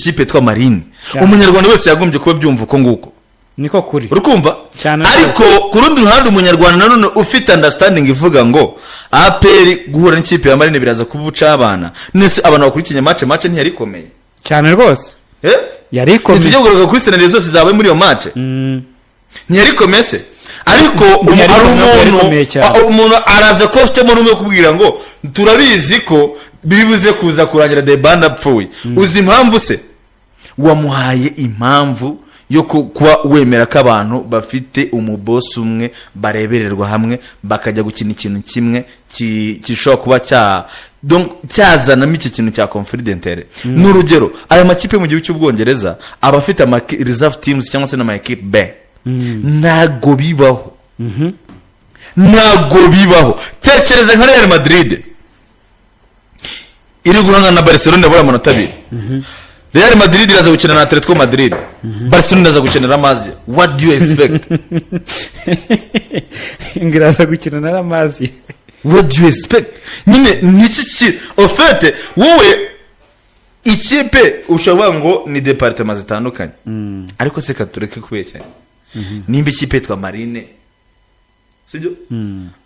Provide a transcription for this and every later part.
kipe twa Marine umunyarwanda wese yagombye kuba byumva uko nguko niko kuri urukumva ariko ku rundi ruhande umunyarwanda nanone ufite understanding ivuga ngo APR guhura n'ikipe ya Marine biraza kubuca abana nese abantu bakurikiye match ntiyarikomeye cyane rwose yarikomeye tujye guruka kuri scenario zose zabaye muri iyo match ntiyarikomeye se ariko umuntu araza ko ufite n'umwe kubwira ngo turabizi ko bibuze kuza kurangira de banda pfuye uzi impamvu se wamuhaye impamvu yo kuba wemera ko abantu bafite umuboss umwe barebererwa hamwe bakajya gukina ikintu kimwe kishobora kuba cyazanamo iki kintu cya confidential n'urugero aya makipe mu gihugu cy'Ubwongereza abafite ama reserve teams cyangwa se n'ama equipe B ntago bibaho tekereza nka Real Madrid iri guhangana na Barcelona bora amanota 2 Real Madrid iraza gukina na Atletico Madrid Barcelona iraza gukina na Lazio what do you expect ingiraza gukina na Lazio what do you expect nyine niki ofete wowe ikipe ushobora ngo ni department zitandukanye ariko se katureke kubeshya nimba ikipe twa Marine sibyo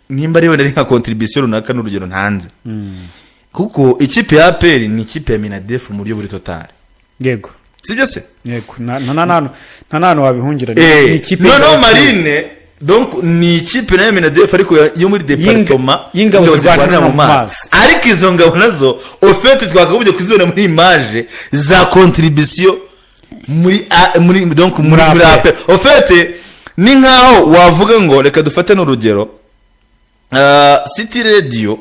nimba rero nari nka contribution runaka n'urugero ntanze kuko ikipe ya APR ni ikipe ya Minadef mu buryo buri total yego sibyo se yego nta wabihungira ni ikipe no Marine donc ni ikipe na Minadef ariko yo muri departement y'ingabo zirwanira mu mazi ariko izo ngabo nazo ofete twakagubye kuzibona muri image za contribution muri donc muri APR ofete ni nkaho wavuga ngo reka dufate n'urugero City Radio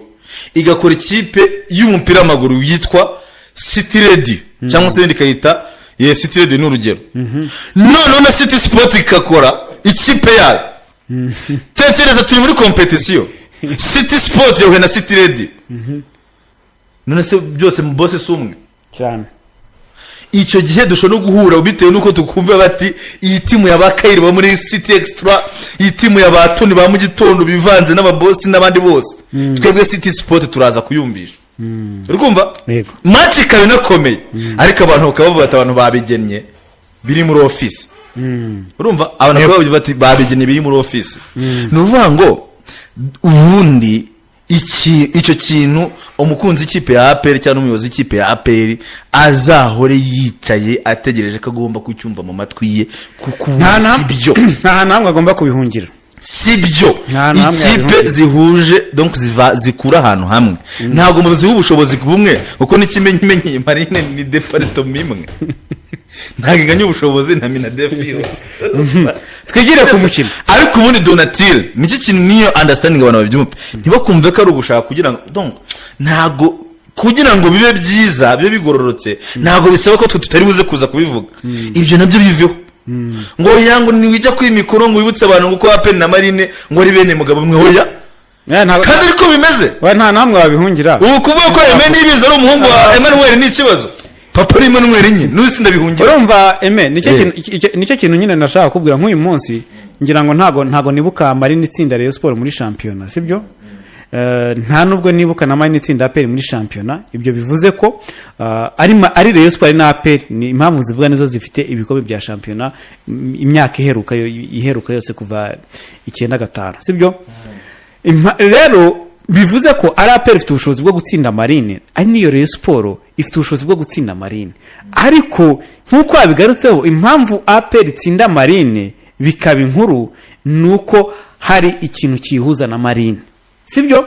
igakora ikipe y'umupira w'amaguru yitwa City Radio cyangwa se ndikayita City Radio n'urugero none City Sport ikakora ikipe yayo tekereza turi muri competition City Sport yahuye na City Radio none se byose mu boss sumwe cyane icyo gihe dushobora guhura bitewe nuko tukumva bati iyi timu y'abakayiri ba muri City Extra iyi timu y'abatoni ba mu gitondo bivanze n'ababoss n'abandi bose twebwe City Sport turaza kuyumvisha urumva match ikaba inakomeye ariko abantu bakavuga bati abantu babigennye biri muri office urumva abantu bakavuga bati babigennye biri muri office nuvuga ngo ubundi icyo kintu umukunzi w'ikipe ya APR cyangwa umuyobozi w'ikipe ya APR azahore yicaye ategereje ko agomba kucyumva mu matwi ye kuko sibyo nta namwe agomba kubihungira sibyo ikipe zihuje donc zikura ahantu hamwe ntago muzi ubushobozi bumwe uko n'ikimenyimenyi Marine ni departement imwe ntagiganye ubushobozi na Minadef twigire ku mukino ariko ubundi Donatille niki kintu niyo understanding abantu babyumva ntibakumve ko ari ugushaka kugira ngo donc ntago kugira ngo bibe byiza bibe bigororotse ntago bisaba ko tutari buze kuza kubivuga ibyo nabyo biveho ngo yango ni wijya kuri mikoro ngo wibutse abantu ngo APR na Marine ngo ari bene mugabo mwe hoya kandi ariko bimeze nta namwe wabihungira ubu kuvuga ko nibiza ari umuhungu wa Emmanuel ni ikibazo papa Emmanuel nyine nusi ndabihungira urumva nicyo kintu nyine nashaka kubwira nk'uyu munsi ngira ngo ntago nibuka Marine itsinda Rayon Sport muri championnat sibyo nta nubwo nibuka na Marine itsinda APR muri championnat ibyo bivuze ko ari Rayon Sport na APR ni impamvu zivuga nizo zifite ibikombe bya championnat imyaka iheruka yose kuva 95 sibyo rero bivuze ko ari APR ifite ubushobozi bwo gutsinda Marine ari niyo Rayon Sport ifite ubushobozi bwo gutsinda Marine ariko nkuko abigarutseho impamvu APR itsinda Marine bikaba inkuru nuko hari ikintu kihuza na Marine sibyo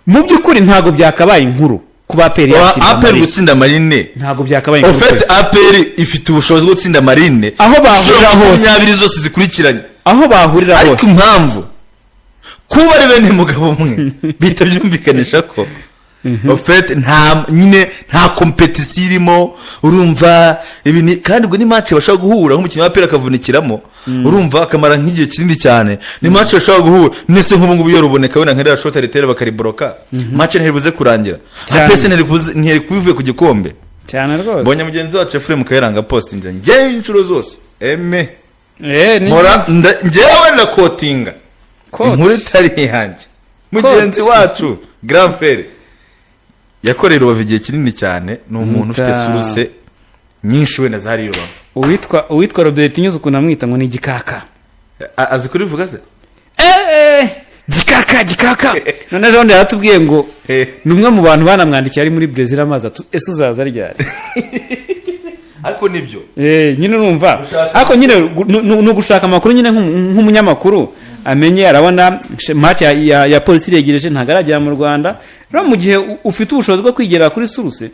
mu byukuri ntago byakabaye inkuru kuba APR gutsinda Marine ntago byakabaye inkuru ofete APR ifite ubushobozi bwo gutsinda Marine aho bahurira hose 20 zose zikurikiranye aho bahurira hose ariko impamvu kuba ari bene mugabo umwe bita byumvikanisha ko ofete nta competition irimo urumva ibini kandi ubwo ni match bashaka guhura nk'umukinnyi wa APR akavunikiramo urumva akamara nk'igihe kinini cyane ni match bashaka guhura nese nk'ubu ngubu yoruboneka wenda nka shota retera bakariboroka match ntiribuze kurangira APR ntiri kubivuye ku gikombe cyane rwose bonye mugenzi wacu Efrem Kayiranga post nje inshuro zose mora njewe na kotinga inkuru itari yanjye mugenzi wacu Grand Frère yakorera ubavigiye kinini cyane ni umuntu ufite source nyinshi wenda zari Rubavu. uwitwa Robert Nyuze ukuntu amwita ngo ni igikaka. Azi kurivuga se? Gikaka none ejo bundi yaratubwiye ngo ni umwe mu bantu banamwandikiye ari muri Brazil amazi ese uzaza ryari? Ariko nibyo nyine urumva ariko nyine ni ugushaka amakuru nyine nk'umunyamakuru amenye arabona match ya polisi iregereje ntabwo aragera mu Rwanda rero mu gihe ufite ubushobozi bwo kwigera kuri suruse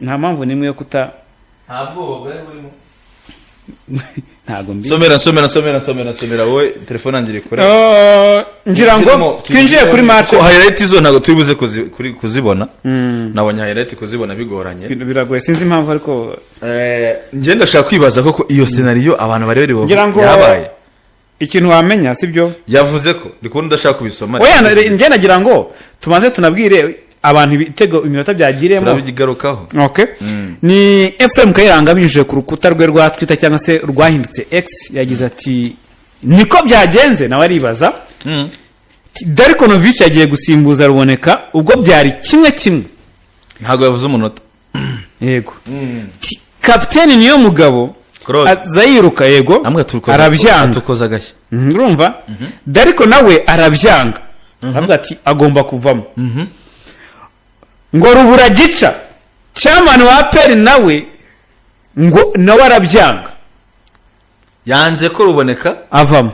nta mpamvu nimwe yo kuta ntabwo burimo ntago mbi somera wowe telefone angire kure ngira ngo twinjiye kuri match ko highlight zo ntago tubibuze kuzibona nabonye highlight kuzibona bigoranye biragoye sinzi impamvu ariko nje ndashaka kwibaza koko iyo scenario abantu barebere bo yabaye ikintu wamenya sibyo yavuze ko ndikubona ndashaka kubisoma oya nje nagira ngo tubanze tunabwire abantu ibitego iminota byagiremo turabigarukaho. Okay. Ni FM Kayiranga binyujije ku rukuta rwe rwa Twitter cyangwa se rwahindutse X yagize ati niko byagenze nawe aribaza. Darikonovic yagiye gusimbuza Ruboneka ubwo byari kimwe ntago yavuze umunota. Yego. Kapiteni niyo mugabo azayiruka yego arabyanga tukoza gashya. Urumva? Dariko nawe arabyanga. Avuga ati agomba kuvamo. Ngo Rubura gica chairman wa APR nawe ngo nawe arabyanga yanze ko Ruboneka avamo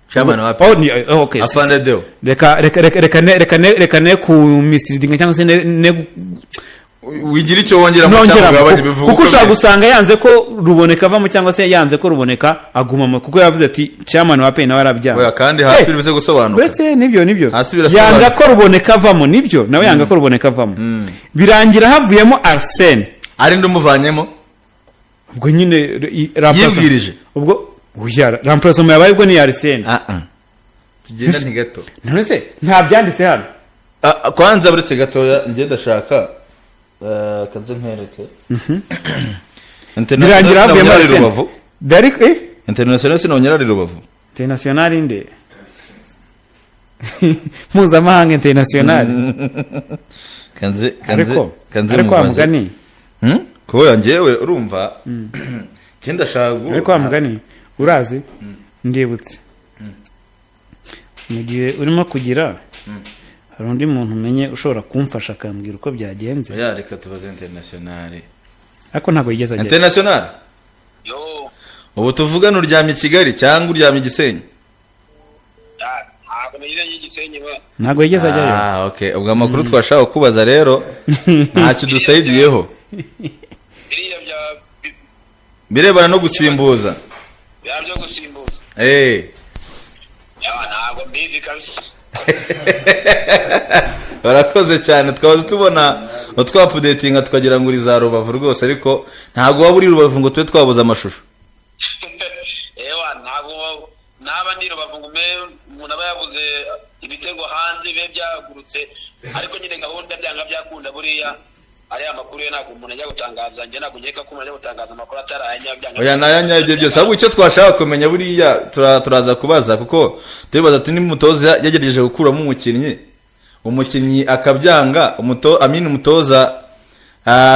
chairman wa APR. Okay afande deo reka ne ku misleading cyangwa se ne wigira icyo wongera mu cyangwa abandi bivuga kuko ushaka gusanga yanze ko Ruboneka avamo cyangwa se yanze ko Ruboneka aguma kuko yavuze ati chairman wa APR nawe arabyanga. Oya kandi hasi bivuze gusobanuka. Bete nibyo yanga ko Ruboneka avamo nibyo nawe yanga ko Ruboneka avamo birangira havuyemo Arsene ari ndumuvanyemo ubwo nyine yibwirije ubwo remplacement yabaye ubwo ni Arsene kigenda ni gato none se nta byanditse hano kwanza buretse gato ngiye ndashaka kanze mpereke birangira havuyemo Arsene Derek international sinonyera ari Rubavu international inde mpuzamahanga international kanze ariko mugani ko yangewe urumva kenda shagu ariko mugani urazi ndibutse mu gihe urimo kugira hari undi muntu umenye ushobora kumfasha akambwira uko byagenze ya reka tubaze international ariko ntago yigeze agera international yo ubu tuvugana uryamye Kigali cyangwa uryamye Gisenyi ntago yigeze ajyayo okay ubwo amakuru twashaka kubaza rero ntacyo dusayidiyeho birebana no gusimbuza byo gusimbuza ntabwo mbizi kabisa barakoze cyane twabaze tubona utwapudetinga tukagira ngo uri za Rubavu rwose ariko ntago waba uri Rubavu ngo tube twabuze amashusho ntabwo naba ndi Rubavu ngo umuntu aba yabuze ibitego hanze bibe byagurutse ariko nyine gahunda byanga byakunda buriya ari amakuru ye ntabwo umuntu ajya gutangaza njye ntabwo nkeka ko umuntu ajya gutangaza amakuru atarayanya oya nayanyabye byose ahubwo icyo twashaka kumenya buriya turaza kubaza kuko turibaza ati n'umutoza yagerageje gukuramo umukinnyi akabyanga umutoza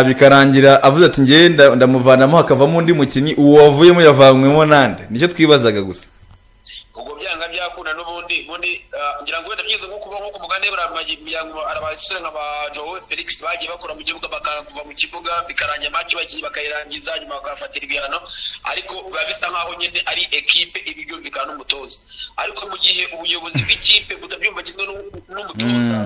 bikarangira avuze ati ngiye ndamuvanamo hakavamo undi mukinnyi uwo wavuyemo yavanywemo nande nicyo twibazaga gusa ubwo byanga byakunda n'ubundi ngira ngo wenda byize nko mugane arabasore nka ba Joe Felix bagiye bakora mu kibuga bakavuva mu kibuga bikarangira match bakayirangiza nyuma bakafatira ibihano ariko biba bisa nkaho nyine ari equipe ibibyumvikana n'umutoza ariko mu gihe ubuyobozi bw'ikipe butabyumva kimwe n'umutoza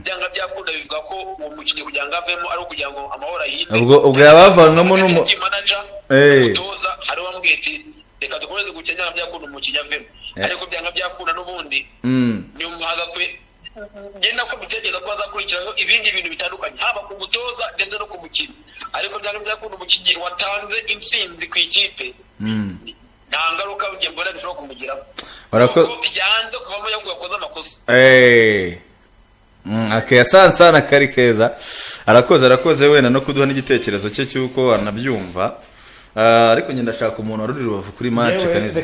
byanga byakunda bivuga ko uwo mukinnyi kugira ngo avemo ari ukugira ngo amahoro ahinde ubwo yabavanwamo umutoza hari wambwiye ati reka dukomeze gukenya byakunda umukinnyi avemo ariko byanga byakunda n'ubundi nyuma hagakwe ngenda ko bitekereza ko bazakurikiraho ibindi bintu bitandukanye haba ku mutoza ndetse no ku mukinnyi ariko byanga byakunda umukinnyi watanze intsinzi ku ikipe nta ngaruka ugiye mbona bishobora kumugiraho byanze kuvamo yakoze amakosa akayasansana kari keza arakoze wenda no kuduha n'igitekerezo cye cy'uko anabyumva ariko ngenda ndashaka umuntu wari uri Rubavu kuri match kaneza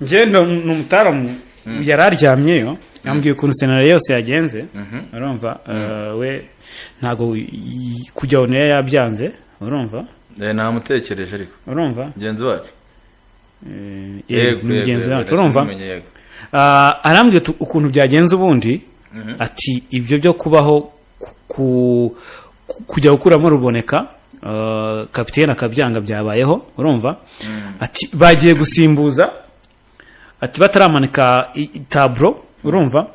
nje ni umutaramu yari aryamyeyo yambwiye ukuntu senari yose yagenze urumva we ntago kujya one yabyanze urumva namutekereje ariko urumva mugenzi wacu mugenzi wacu urumva arambwira ukuntu byagenze ubundi ati ibyo byo kubaho kujya gukuramo Ruboneka kapitene akabyanga byabayeho urumva ati bagiye gusimbuza ati bataramanika taburo urumva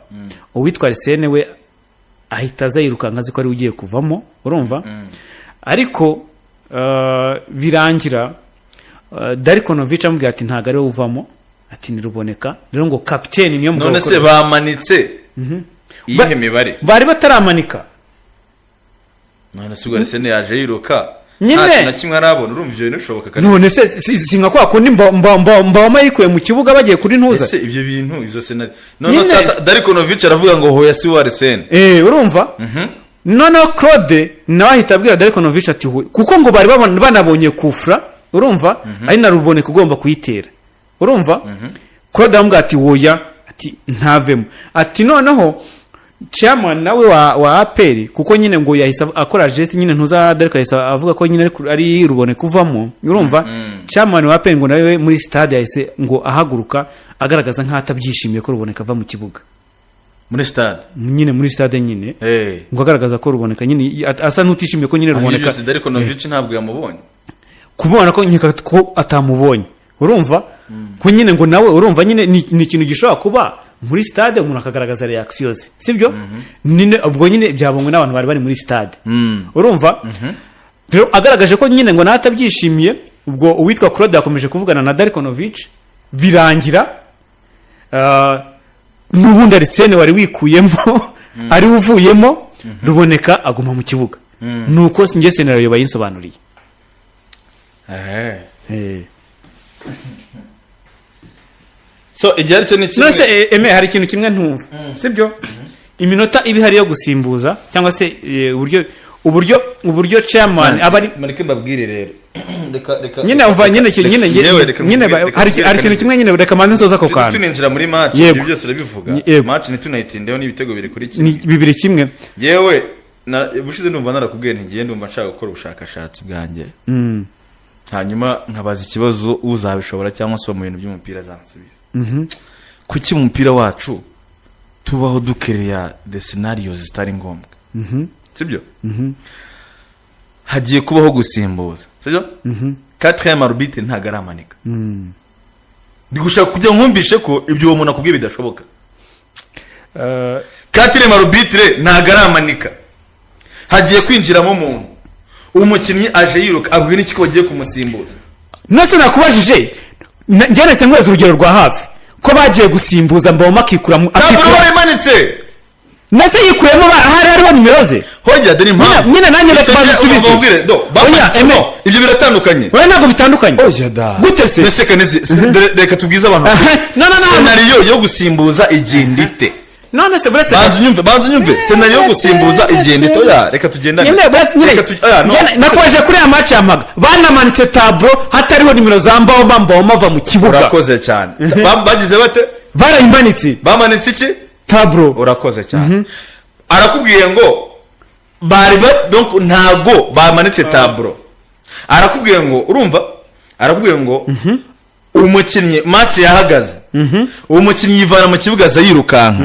uwitwa Arsene we ahita aza yirukanka azi ko ari ugiye kuvamo urumva ariko birangira Darikonovic amubwira ati ntago ari we uvamo ati ni Ruboneka rero ngo kapitene niyo mugabo none se bamanitse iyihe mibare bari bataramanika none se Arsene yaje yiruka nyine na kimwe arabona urumva ibyo bintu bishoboka kandi none se singa kwa kundi mbawama yikuye mu kibuga bagiye kuri ntuza ese ibyo bintu izo senari none sasa Darikonovic aravuga ngo hoya si Arsene urumva none Claude nawe ahita abwira Darikonovic ati kuko ngo bari banabonye kufra urumva ari na Ruboneka ugomba kuyitera urumva Claude amubwira ati woya ati ntavemo ati noneho chairman nawe wa APR kuko nyine ngo yahisa akora geste nyine ntuza Dariko yahisa avuga ko nyine ari Ruboneka kuvamo urumva chairman wa APR ngo nawe muri stade yahise ngo ahaguruka agaragaza nka atabyishimiye ko Ruboneka ava mu kibuga muri stade nyine ngo agaragaza ko Ruboneka nyine asa n'utishimiye ko nyine Ruboneka Darikonovic ntabwo yamubonye kubona ko nyika ko atamubonye urumva ko nyine ngo nawe urumva nyine ni ikintu gishobora kuba muri stade umuntu akagaragaza reaction ze sibyo nine ubwo nyine byabongwe n'abantu bari muri stade urumva rero agaragaje ko nyine ngo natabyishimiye ubwo uwitwa Claude yakomeje kuvugana na Darikonovic birangira n'ubundi Arsene wari wikuyemo ari uvuyemo Ruboneka aguma mu kibuga nuko nge scenario bayinsobanuriye so igihe aricyo ni kimwe nose hari ikintu kimwe ntumva sibyo iminota ibihari yo gusimbuza cyangwa se uburyo chairman abari marike mbabwire rero reka nyine uva nyine hari ikintu kimwe nyine reka manze nsoza ko kantu tuninjira muri match ibyo byose urabivuga match ntitunayitindeho n'ibitego biri kuri bibiri kimwe yewe bushize ndumva narakubwiye ntigiye ndumva nshaka gukora ubushakashatsi bwanjye hanyuma nkabaza ikibazo uzabishobora cyangwa se mu bintu by'umupira zansubiza kuki mu mupira wacu tubaho dukereya the scenarios zitari ngombwa sibyo hagiye kubaho gusimbuza sibyo 4e arbitre ntago aramanika ndigushaka kujya nkumvishe ko ibyo uwo muntu akubwiye bidashoboka 4e arbitre ntago aramanika hagiye kwinjiramo umuntu umukinnyi aje yiruka abwira iki ko bagiye kumusimbuza nose nakubajije njye nese ngweze urugero rwa hafi ko bagiye gusimbuza mboma akikura ntabwo baremanitse nase yikuyemo ahari hariho nimero ze hojya deni mpamvu nyine nanjye bazisubize ibyo biratandukanye we ntabwo bitandukanye hojya da gute se nese kaneze reka tubwize abantu scenario yo gusimbuza igindite none se buretse banzu nyumve scenario yo gusimbuza igindite oya reka tugendane nakwaje kuri ya match yamaga banamanitse tableau hatariho nimero za mboma bava mu kibuga urakoze cyane bagize bate barayimanitse bamanitse iki tableau urakoze cyane arakubwiye ngo bari donc ntago bamanitse tableau arakubwiye ngo urumva arakubwiye ngo umukinnyi match yahagaze umukinnyi yivana mu kibuga za yirukanka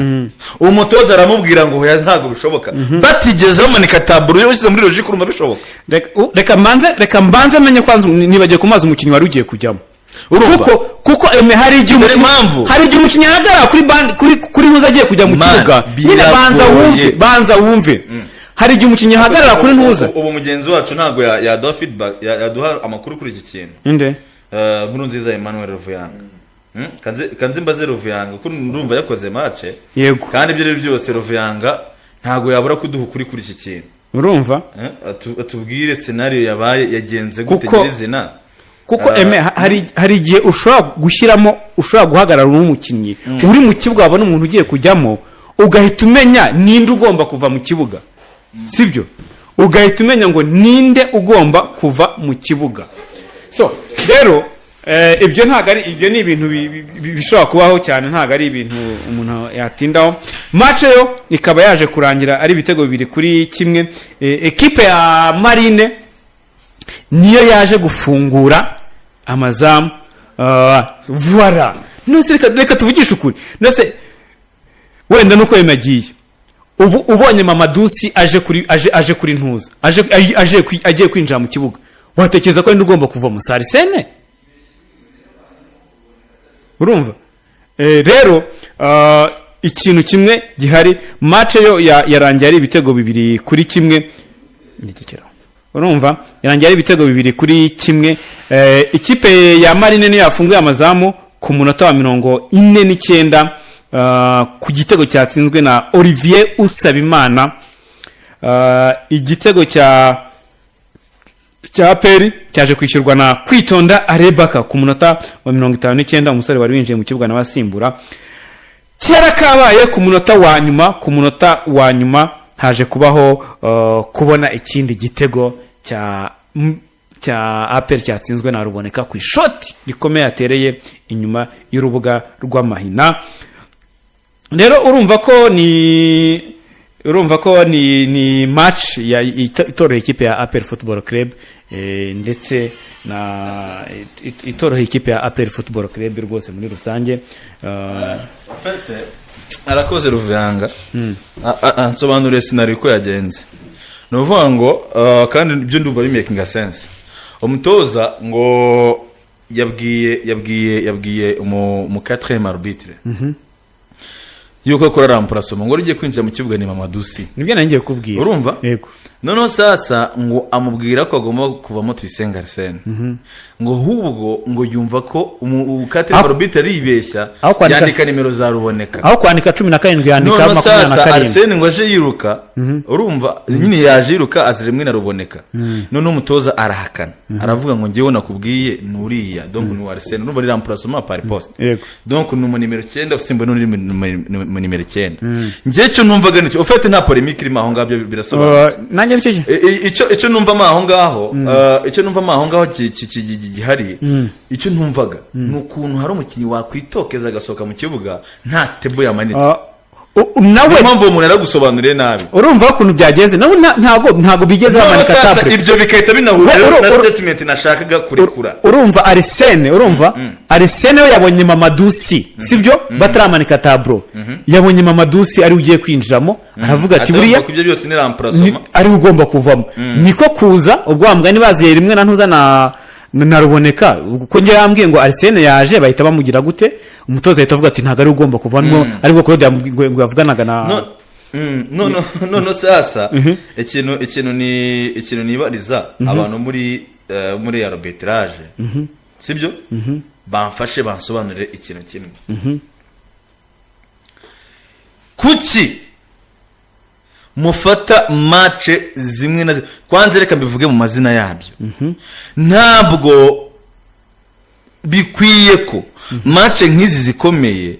umutoza aramubwira ngo hoya ntago bishoboka batigeze bamanika tableau yose muri logique urumva bishoboka reka mbanze menye kwanza nibagiye kumaza umukinnyi wari ugiye kujyamo kuko hari igihe umukinnyi ahagarara kuri ntuza agiye kujya mu kibuga nyine banza wumve hari igihe umukinnyi ahagarara kuri ntuza ubu mugenzi wacu ntago yaduha feedback yaduha amakuru kuri iki kintu inde nkuru nziza Emmanuel Ruvuyanga kanze mbaze Ruvuyanga kuko ndumva yakoze match yego kandi ibyo byose Ruvuyanga ntago yabura kuduha kuri iki kintu urumva atubwire scenario yabaye yagenze gutegerezena kuko hari igihe ushobora guhagarara n'umukinnyi uri mu kibuga wabona umuntu ugiye kujyamo ugahita umenya ninde ugomba kuva mu kibuga sibyo ugahita umenya ngo ninde ugomba kuva mu kibuga so rero ibyo ntago ari ibyo ni ibintu bishobora kubaho cyane ntago ari ibintu umuntu yatindaho match yo ikaba yaje kurangira ari ibitego 2-1 equipe ya Marine niyo yaje gufungura amazamu. Voilà nose reka tuvugishe ukuri nose wenda nuko yemagiye ubu ubonye Mamadusi aje kuri ntuza agiye kwinjira mu kibuga watekereza ko ari ugomba kuva mu Sarisene urumva rero ikintu kimwe gihari match yo yarangiye ari ibitego 2-1 n'igikero urumva yarangiye ari ibitego 2-1 ikipe ya Marine niyo yafunguye amazamu ku munota wa 49 ku gitego cyatsinzwe na Olivier Usabimana. Igitego cya Peri cyaje kwishyurwa na Kwitonda Arebaka ku munota wa 59 umusore wari winjiye mu kibuga n'abasimbura. Cyara kabaye ku munota wa nyuma haje kubaho kubona ikindi gitego cya APR cyatsinzwe na Ruboneka ku ishoti rikomeye atereye inyuma y'urubuga rw'amahina. Rero urumva ko ni match itoroheye ikipe ya APR Football Club ndetse na itoroheye ikipe ya APR Football Club rwose muri rusange. Arakoze Ruvuyanga ansobanurire scenario ko yagenze. No vuga ngo kandi ibyo ndumva bimaking sense. Umutoza ngo yabwiye mu 4e arbitre yuko akora remplacement ngo rugiye kwinjira mu kibuga ni Mamadusi. Nibyo nangiye kubwira. Urumva? Yego. Noneho sasa ngo amubwira ko agomba kuvamo Tuyisenge Arsene. Ngo hubwo ngo yumva ko umukate arbitre aribeshya yandika nimero za Ruboneka. Aho kwandika 17 yandika 27. Sasa Arsene ngo aje yiruka. Urumva? Nyine yaje yiruka aziremwe na Ruboneka. None umutoza arahakana. Aravuga ngo ngiye nakubwiye nuriya donc ni Arsene n'ubu ari remplacement par poste. Yego. Donc ni numero 9 usimba n'uri mu nimero 9. Ngiye cyo numvaga nicyo ufite nta polemique irimo aho ngabyo birasobanutse. Icyo numva aho ngaho gihari icyo ntumvaga ni ukuntu hari umukinnyi wakwitokeza agasohoka mu kibuga nta tebo yamanitse nawe mpamvu umuntu aragusobanuriye nabi urumva ukuntu byageze nawe ntago bigeze bamanika table ibyo bikahita binahura na statement nashakaga kurekura urumva Arsene we yabonye Mamadusi sibyo bataramanika tablo yabonye Mamadusi ari ugiye kwinjiramo aravuga ati buriya ibyo byose ni remplacement ari ugomba kuvamo niko kuza ubwo ambwa nibaziye rimwe na ntuza na Ruboneka kuko ngiye yambwiye ngo Arsene yaje bahita bamugira gute umutoza ahita avuga ati ntago ari ugomba kuvanwa ariko Claude ngo yavuganaga na no sasa ikintu nibariza abantu muri arbitrage sibyo bamfashe bansobanurire ikintu kimwe kuki mufata match zimwe na kwanze reka mbivuge mu mazina yabyo ntabwo bikwiye ko match nk'izi zikomeye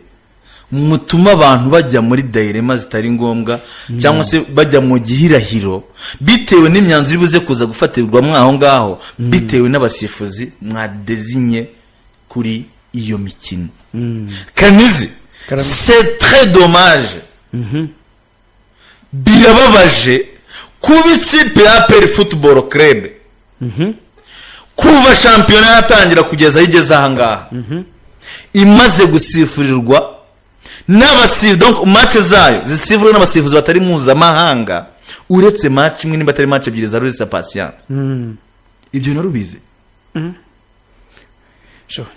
mutuma abantu bajya muri dairema zitari ngombwa cyangwa se bajya mu gihirahiro bitewe n'imyanzuro ibuze kuza gufatirwa mwaho ngaho bitewe n'abasifuzi mwadezinye kuri iyo mikino kanizi c'est très dommage birababaje kuba ikipe ya APR Football Club kuva shampiyona yatangira kugeza igeze aha ngaha imaze gusifurirwa n'abasifuzi donc match zayo zisifurwa n'abasifuzi batari mpuzamahanga uretse match imwe nimba atari match ebyiri za Rwesa Patience ibyo narubize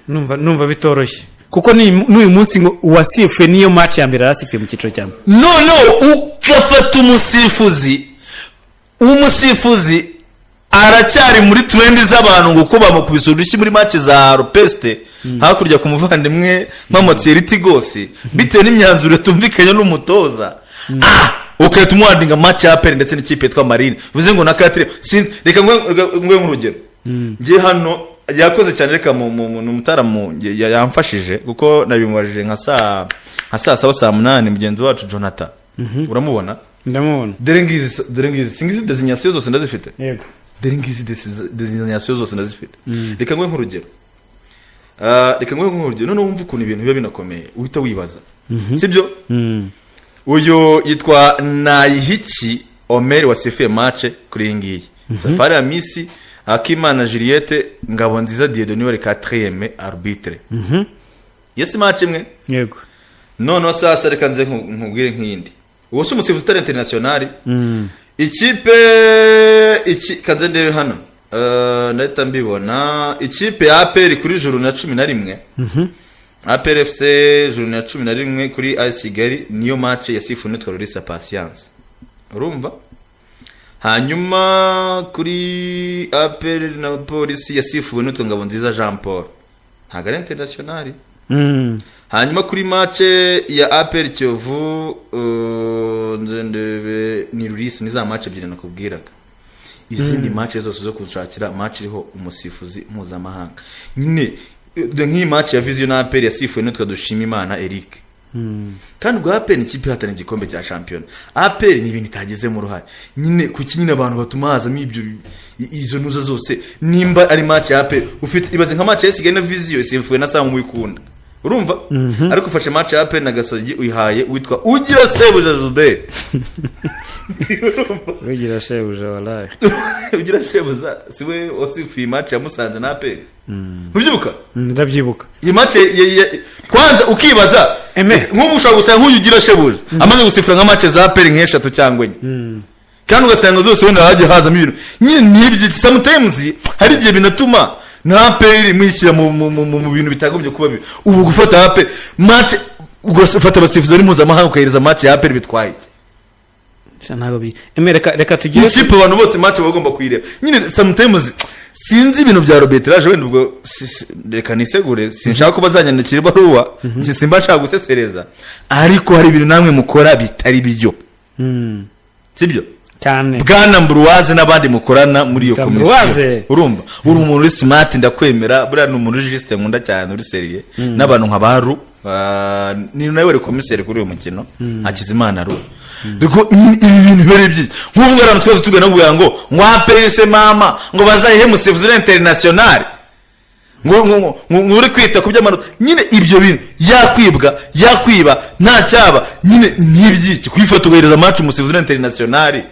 numva bitoroshye kuko n'uyu munsi wasifuye niyo match ya mbere arasifuye mu cyiciro cyane no ugafata umusifuzi aracyari muri trend z'abantu ngo kuba bamukubise udushyi muri match za Ropeste hakurya ku muvandimwe Mamotseriti gose bitewe n'imyanzuro tumvikanye n'umutoza okay tumwandinga match ya APR ndetse n'ikipe yitwa Marine vuze ngo na 4 reka ngwe nk'urugero ngiye hano yakoze cyane reka mu mutaramu yamfashije kuko nabimubajije nka saa 7 mugenzi wacu Jonathan uramubona ndamubona derengizi singizi designation zose ndazifite yego derengizi designation zose ndazifite reka ngwe nk'urugero none wumva ukuntu ibintu biba binakomeye uhita wibaza sibyo uyu yitwa Nayihiki Omer wasifuye match kuri ngiyi Safari ya Misi Akimana Juliette Ngabonziza Dieudonné wari 4e arbitre yesi match imwe yego none sasa reka nze nkubwire nk'indi uwo si umusifuzi utari international ikipe kanze ndebe hano ndahita mbibona ikipe ya APR kuri juru na 11 APR FC juru na 11 kuri AS Kigali niyo match yasifu nitwa Lorisa Patience urumva hanyuma kuri APR na polisi yasifuwe nitwa Ngabonziza Jean Paul ntago ari international hanyuma kuri match ya APR Kiyovu ndebe ni Lorisa ni za match ebyiri nakubwiraga izindi match zose zo kushakira match iriho umusifuzi mpuzamahanga nyine nk'iyi match ya Vision na APR yasifuwe nitwa Dushimimana Eric kandi ubwo APR ni ikipe ihatana igikombe cya shampiyona APR ni ibintu itageze mu ruhare nyine kuki nyine abantu batuma hazamo ibyo izo nuza zose nimba ari match ya APR ufite ibaze nka match ya Kigali na Vision isifuwe na Samu Wikunda urumva ariko ufashe match ya APR na Gasogi uyihaye witwa Ugira Sebuja Jude Ugira Sebuja wallahi Ugira Sebuja siwe wasifuye match ya Musanze na APR ntubyibuka ndabyibuka iyi match kwanza ukibaza nk'ubu ushobora gusanga nk'uyu Ugira Sebuja amaze gusifura nka match za APR nk'eshatu cyangwa enye kandi ugasanga zose wenda hagiye hazamo ibintu nyine nibyo sometimes hari igihe binatuma na APR mwishyira mu bintu bitagombye kuba bibi ubu gufata APR match ugafata abasifuzi mpuzamahanga ukayiriza match ya APR bitwaye ntago bi reka tugire ikipe abantu bose match bagomba kuyireba nyine sometimes sinzi ibintu bya Robertrage wenda ubwo reka nisegure sinshaka ko bazanyandikira baruwa simba nshaka gusesereza ariko hari ibintu namwe mukora bitari bijyo sibyo cyane Bwana Mbruwaze n'abandi mukorana muri iyo komisiyo urumva uri umuntu uri smart ndakwemera buriya ni umuntu register nkunda cyane uri seriye n'abantu nkabaru ni nawe wari komiseri kuri uyu mukino Hakizimana ru Duko ibi bintu bere byi nk'ubwo abantu twese tugana kugira ngo APR mama ngo bazayihe musifuzi international ngo uri kwita ku by'amanota nyine ibyo bintu yakwiba nta cyaba nyine n'ibyiki kwifata ugahereza match musifuzi international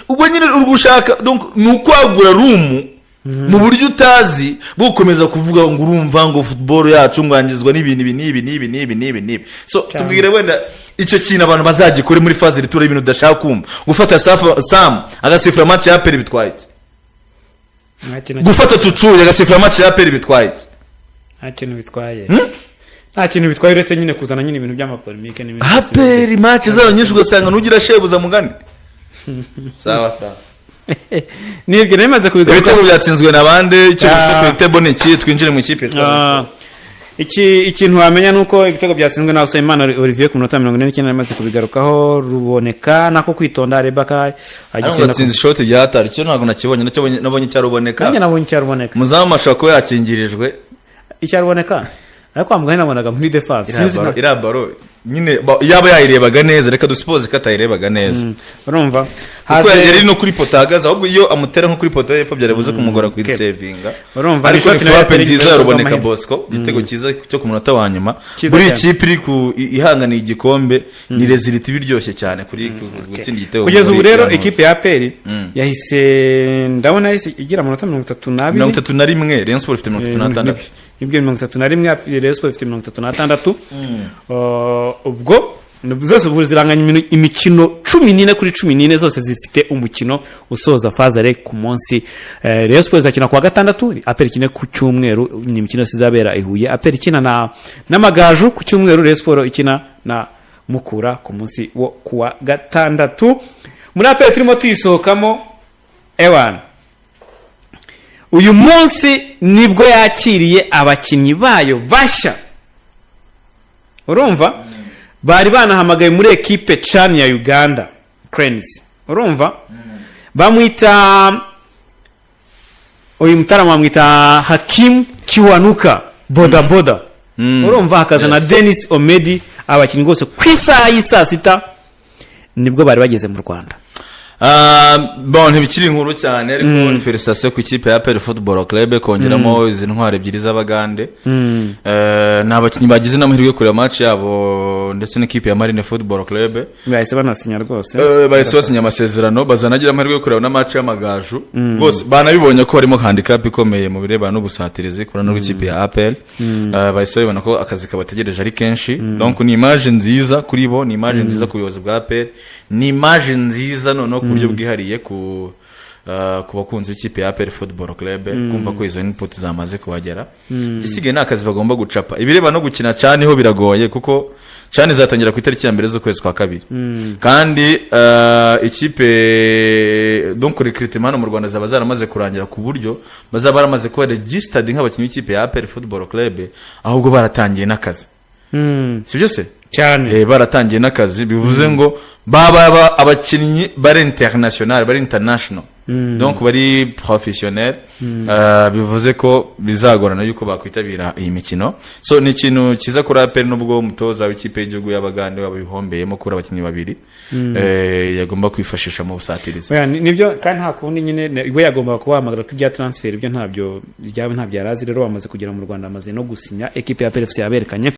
ubwo nyine urugushaka donc nukwagura room mu buryo utazi bukomeza kuvuga ngo urumva ngo football yacu ngangizwa n'ibintu nibi so tubwire wenda icyo kintu abantu bazagikore muri phase ritura ibintu udashaka kumva gufata Sam agasifura match ya APR bitwaye gufata Cucu agasifura match ya APR bitwaye nta kintu bitwaye uretse nyine kuzana nyine ibintu by'amapolemike n'ibintu APR match zayo nyinshi ugasanga n'ugira shebuza mugani sawa nibyo nemaze kubigaruka ibitego byatsinzwe nabande icyo gifite table iki twinjire mu ikipe ikintu wamenya nuko ibitego byatsinzwe na Usayimana Olivier ku minota 49 namaze kubigarukaho ruboneka nako kwitonda Rebaka agitsinda ku shot ya hatari cyo ntago nakibonye nabonye cyaruboneka nanjye nabonye cyaruboneka muzama mashako yakingirijwe icyaruboneka ariko amugana nabonaga muri defense ira baro nyine yaba yayirebaga neza reka dusuppose katayirebaga neza urumva kuko yari no kuri potagaza ahubwo iyo amutera nko kuri poto yepfo byarabuze kumugora ku savinga urumva ariko ni nziza yaruboneka Bosco igitego cyiza cyo ku munota wa nyuma muri ikipe iri ku ihanganiye igikombe ni result biryoshye cyane kuri gutsinda igitego kugeza ubu rero ikipe ya APR yahise ndabona yahise igira munota 32 Rayon Sport ifite 36 ibyo 31 Rayon Sport ifite 36 ubwo zose ziranganya imikino 14 kuri 14 zose zifite umukino usoza fazare ku munsi Rayon Sport izakina kwa gatandatu APR ikine ku cyumweru ni imikino sizabera ihuye APR ikina n'amagaju ku cyumweru Rayon Sport ikina na Mukura ku munsi wo kuwa gatandatu muri APR turimo tuyisohokamo ewan uyu munsi nibwo yakiriye abakinnyi bayo bashya urumva bari banahamagaye muri equipe Chan ya Uganda Cranes urumva bamwita uyu mutarama bamwita Hakim Kiwanuka boda urumva hakaza na Dennis Omedi abakinnyi gose ku isaha y'isa sita nibwo bari bageze mu Rwanda Bon ntibikiri inkuru cyane ariko ni felicitation ku ikipe ya APR Football Club kongeramo izi ntwari ebyiri z'Abagande. N'abakinnyi bagize n'amahirwe kureba match yabo ndetse n'ikipe ya Marine Football Club bahise banasinya rwose bahise basinya amasezerano bazanagira amahirwe kureba na match y'amagaju rwose banabibonye ko harimo handicap ikomeye mu birebana n'ubusatirizi kurana n'ikipe ya APR. Bahise babona ko akazi kabategereje ari kenshi donc ni image nziza kuri bo, ni image nziza ku buyobozi bwa APR, ni image nziza noneho ku buryo bwihariye ku bakunzi b'ikipe ya APR Football Club kumva ko izo input zamaze kuhagera. Igisigaye ni akazi bagomba gucapa. Ibireba no gukina cyane ho biragoye kuko cyane zatangira ku itariki ya mbere z'ukwezi kwa kabiri kandi ikipe donc recruitment mu Rwanda zaba zaramaze kurangira ku buryo bazaba baramaze kuba registered nk'abakinnyi b'ikipe ya APR Football Club ahubwo baratangiye n'akazi. Sibyo se cyane baratangiye n'akazi bivuze ngo baba abakinnyi bari international bari international donc bari professionnel bivuze ko bizagorana yuko bakwitabira iyi mikino. So ni ikintu kiza kuri APR nubwo umutoza w'ikipe y'igihugu y'Abagande wabihombeyemo kuri abakinnyi babiri yagomba kwifashisha mu busatirizi. Nibyo kandi nta kundi nyine iwe yagomba kubahamagara ko ibya transfer ibyo ntabyo yarazi rero bamaze kugera mu Rwanda amaze no gusinya equipe ya PFC yaberekanye